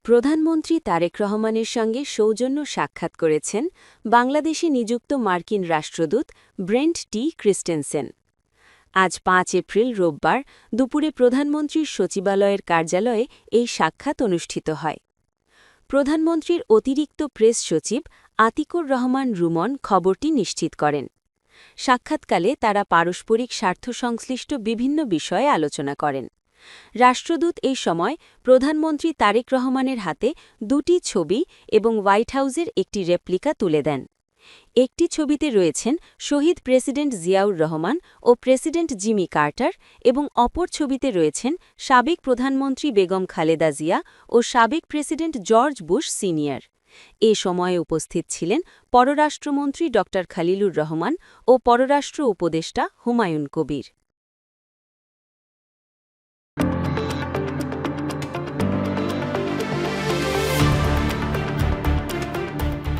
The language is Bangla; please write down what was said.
প্রধানমন্ত্রী তারেক রহমানের সঙ্গে সৌজন্য সাক্ষাৎ করেছেন বাংলাদেশে নিযুক্ত মার্কিন রাষ্ট্রদূত ব্রেন্ট টি ক্রিস্টেনসেন। আজ ৫ এপ্রিল রোববার দুপুরে প্রধানমন্ত্রীর সচিবালয়ের কার্যালয়ে এই সাক্ষাৎ অনুষ্ঠিত হয়। প্রধানমন্ত্রীর অতিরিক্ত প্রেস সচিব আতিকুর রহমান রুমন খবরটি নিশ্চিত করেন। সাক্ষাৎকালে তারা পারস্পরিক স্বার্থসংশ্লিষ্ট বিভিন্ন বিষয়ে আলোচনা করেন। রাষ্ট্রদূত এই সময় প্রধানমন্ত্রী তারেক রহমানের হাতে দুটি ছবি এবং হোয়াইট হাউসের একটি রেপ্লিকা তুলে দেন। একটি ছবিতে রয়েছেন শহীদ প্রেসিডেন্ট জিয়াউর রহমান ও প্রেসিডেন্ট জিমি কার্টার এবং অপর ছবিতে রয়েছেন সাবেক প্রধানমন্ত্রী বেগম খালেদা জিয়া ও সাবেক প্রেসিডেন্ট জর্জ বুশ সিনিয়র। এ সময়ে উপস্থিত ছিলেন পররাষ্ট্রমন্ত্রী ড খালিলুর রহমান ও পররাষ্ট্র উপদেষ্টা হুমায়ুন কবির।